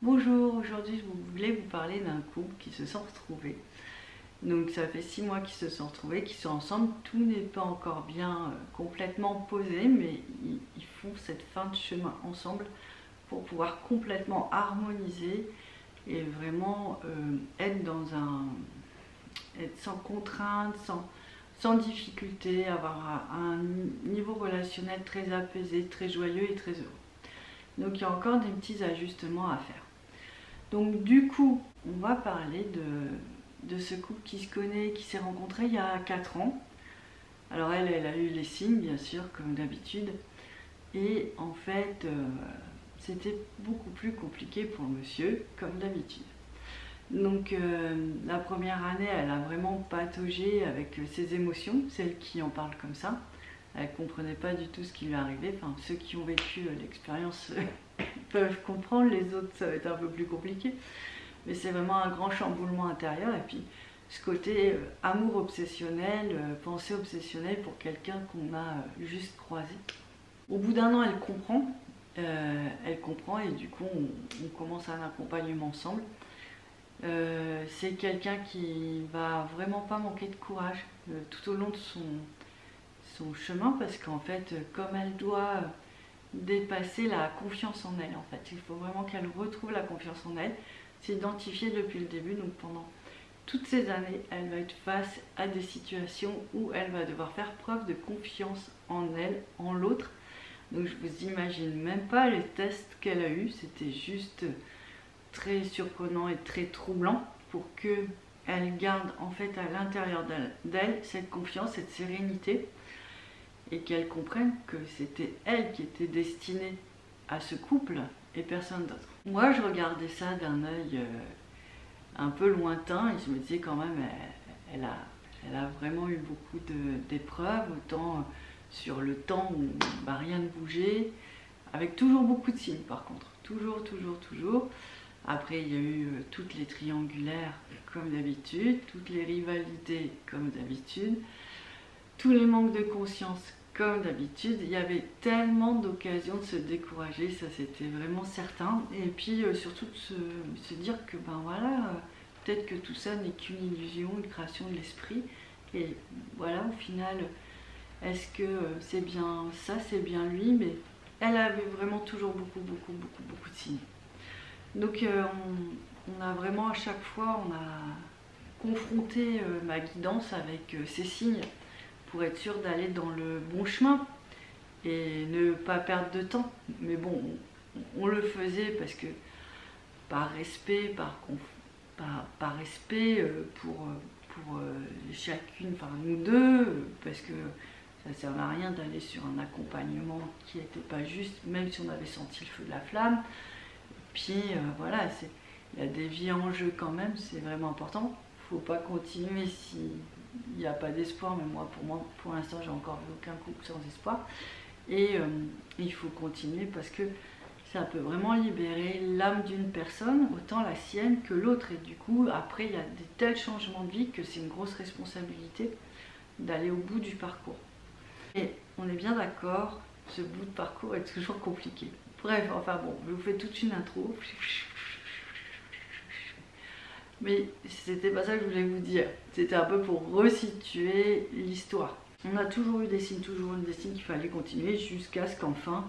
Bonjour, aujourd'hui je voulais vous parler d'un couple qui se sont retrouvés. Donc ça fait 6 mois qu'ils se sont retrouvés, qu'ils sont ensemble. Tout n'est pas encore bien complètement posé, mais ils font cette fin de chemin ensemble pour pouvoir complètement harmoniser et vraiment être sans contrainte, sans difficulté, avoir un niveau relationnel très apaisé, très joyeux et très heureux. Donc il y a encore des petits ajustements à faire. Donc du coup, on va parler de ce couple qui se connaît, qui s'est rencontré il y a 4 ans. Alors elle a eu les signes, bien sûr, comme d'habitude. Et en fait, c'était beaucoup plus compliqué pour le monsieur, comme d'habitude. Donc la première année, elle a vraiment pataugé avec ses émotions, celle qui en parle comme ça. Elle ne comprenait pas du tout ce qui lui arrivait. Enfin, ceux qui ont vécu l'expérience peuvent comprendre, les autres ça va être un peu plus compliqué. Mais c'est vraiment un grand chamboulement intérieur. Et puis ce côté amour obsessionnel, pensée obsessionnelle pour quelqu'un qu'on a juste croisé. Au bout d'1 an, elle comprend et du coup on commence un accompagnement ensemble. C'est quelqu'un qui va vraiment pas manquer de courage tout au long de son chemin, parce qu'en fait, comme elle doit dépasser la confiance en elle, en fait, il faut vraiment qu'elle retrouve la confiance en elle. C'est identifié depuis le début, donc pendant toutes ces années, elle va être face à des situations où elle va devoir faire preuve de confiance en elle, en l'autre. Donc je vous imagine même pas les tests qu'elle a eus, c'était juste très surprenant et très troublant pour qu'elle garde en fait à l'intérieur d'elle cette confiance, cette sérénité, et qu'elle comprenne que c'était elle qui était destinée à ce couple et personne d'autre. Moi, je regardais ça d'un œil un peu lointain et je me disais quand même, elle a vraiment eu beaucoup d'épreuves, autant sur le temps où rien ne bougeait, avec toujours beaucoup de signes par contre, toujours. Après, il y a eu toutes les triangulaires comme d'habitude, toutes les rivalités comme d'habitude, tous les manques de conscience comme d'habitude. Il y avait tellement d'occasions de se décourager, ça c'était vraiment certain. Et puis surtout de se dire que ben voilà, peut-être que tout ça n'est qu'une illusion, une création de l'esprit. Et voilà, au final, est-ce que c'est bien ça, c'est bien lui? Mais elle avait vraiment toujours beaucoup de signes. Donc on a vraiment à chaque fois, on a confronté ma guidance avec ces signes pour être sûr d'aller dans le bon chemin et ne pas perdre de temps. Mais bon, on le faisait parce que par respect, par respect pour chacune, enfin nous deux, parce que ça ne servait à rien d'aller sur un accompagnement qui n'était pas juste, même si on avait senti le feu de la flamme. Puis voilà, il y a des vies en jeu quand même, c'est vraiment important. Il ne faut pas continuer s'il n'y a pas d'espoir, mais pour l'instant, j'ai encore vu aucun couple sans espoir. Et il faut continuer parce que ça peut vraiment libérer l'âme d'une personne, autant la sienne que l'autre. Et du coup, après, il y a des tels changements de vie que c'est une grosse responsabilité d'aller au bout du parcours. Et on est bien d'accord, ce bout de parcours est toujours compliqué. Bref, enfin bon, je vous fais toute une intro. Mais c'était pas ça que je voulais vous dire. C'était un peu pour resituer l'histoire. On a toujours eu des signes, qu'il fallait continuer jusqu'à ce qu'enfin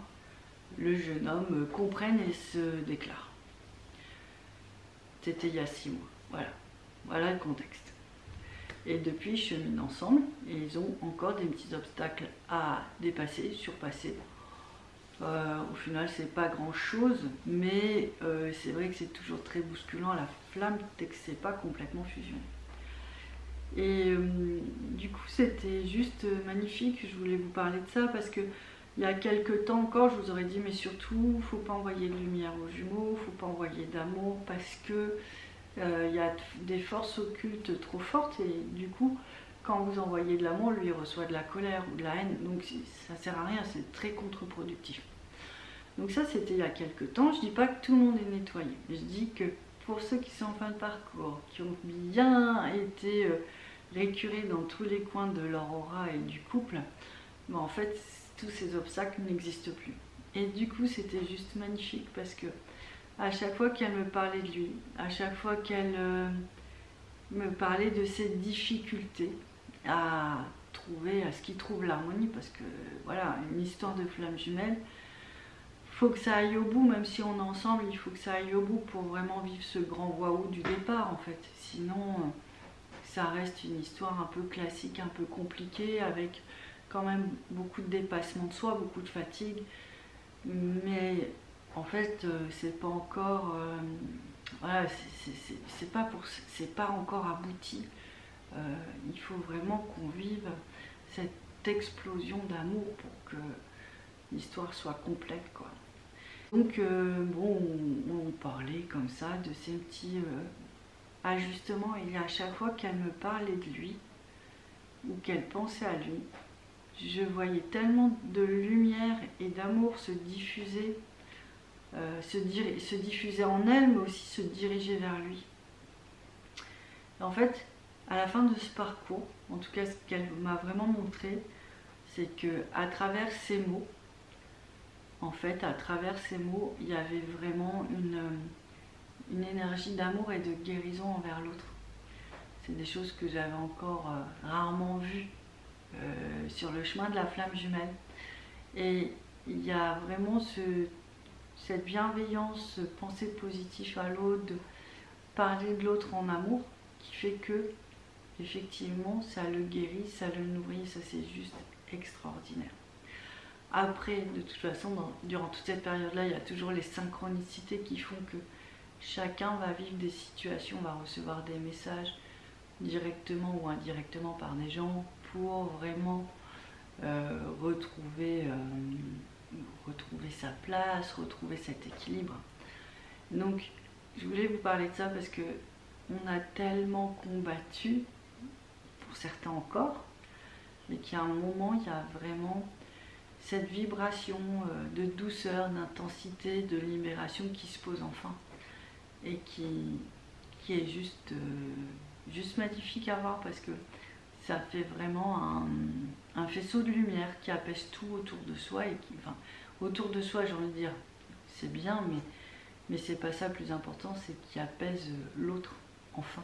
le jeune homme comprenne et se déclare. C'était il y a 6 mois. Voilà le contexte. Et depuis, ils cheminent ensemble et ils ont encore des petits obstacles à dépasser, surpasser. Au final, c'est pas grand chose, mais c'est vrai que c'est toujours très bousculant la flamme dès que c'est pas complètement fusionné. Et du coup, c'était juste magnifique. Je voulais vous parler de ça parce que il y a quelques temps encore, je vous aurais dit, mais surtout, faut pas envoyer de lumière aux jumeaux, faut pas envoyer d'amour parce que il y a des forces occultes trop fortes et du coup, quand vous envoyez de l'amour, lui reçoit de la colère ou de la haine, donc ça sert à rien, c'est très contre-productif. Donc ça, c'était il y a quelques temps. Je dis pas que tout le monde est nettoyé, je dis que pour ceux qui sont en fin de parcours, qui ont bien été récurés dans tous les coins de leur aura et du couple, ben en fait, tous ces obstacles n'existent plus. Et du coup, c'était juste magnifique parce que À chaque fois qu'elle me parlait de lui, à chaque fois qu'elle me parlait de ses difficultés à ce qu'il trouve l'harmonie, parce que voilà, une histoire de flamme jumelle, faut que ça aille au bout, même si on est ensemble, il faut que ça aille au bout pour vraiment vivre ce grand waouh du départ en fait. Sinon, ça reste une histoire un peu classique, un peu compliquée, avec quand même beaucoup de dépassement de soi, beaucoup de fatigue. Mais en fait, c'est pas encore, voilà, c'est pas encore abouti. Il faut vraiment qu'on vive cette explosion d'amour pour que l'histoire soit complète, quoi. Donc bon, on parlait comme ça de ces petits ajustements, et à chaque fois qu'elle me parlait de lui ou qu'elle pensait à lui, je voyais tellement de lumière et d'amour se diffuser, se diffuser en elle, mais aussi se diriger vers lui. Et en fait, à la fin de ce parcours, en tout cas ce qu'elle m'a vraiment montré, c'est que à travers ces mots, en fait, à travers ces mots, il y avait vraiment une énergie d'amour et de guérison envers l'autre. C'est des choses que j'avais encore rarement vues sur le chemin de la flamme jumelle. Et il y a vraiment cette bienveillance, ce penser positif à l'autre, de parler de l'autre en amour, qui fait que, effectivement, ça le guérit, ça le nourrit, ça c'est juste extraordinaire. Après, de toute façon, durant toute cette période-là, il y a toujours les synchronicités qui font que chacun va vivre des situations, va recevoir des messages directement ou indirectement par des gens pour vraiment retrouver sa place, retrouver cet équilibre. Donc, je voulais vous parler de ça parce que on a tellement combattu, pour certains encore, mais qu'à un moment, il y a vraiment cette vibration de douceur, d'intensité, de libération qui se pose enfin et qui est juste magnifique à voir, parce que ça fait vraiment un faisceau de lumière qui apaise tout autour de soi, et autour de soi, j'ai envie de dire, c'est bien, mais c'est pas ça le plus important, c'est qui apaise l'autre enfin.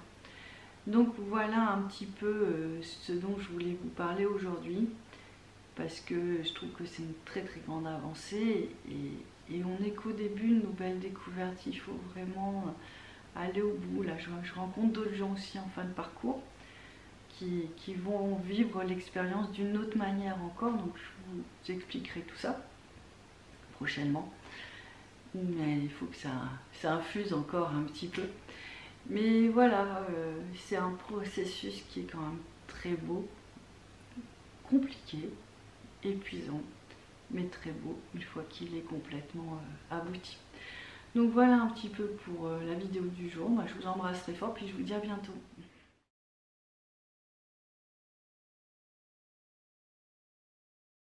Donc voilà un petit peu ce dont je voulais vous parler aujourd'hui, parce que je trouve que c'est une très très grande avancée, et on n'est qu'au début de nos belles découvertes. Il faut vraiment aller au bout. Là, je rencontre d'autres gens aussi en fin de parcours qui vont vivre l'expérience d'une autre manière encore, donc je vous expliquerai tout ça prochainement, mais il faut que ça infuse encore un petit peu. Mais voilà, c'est un processus qui est quand même très beau, compliqué, épuisant, mais très beau une fois qu'il est complètement abouti. Donc voilà un petit peu pour la vidéo du jour. Moi, je vous embrasse très fort, puis je vous dis à bientôt.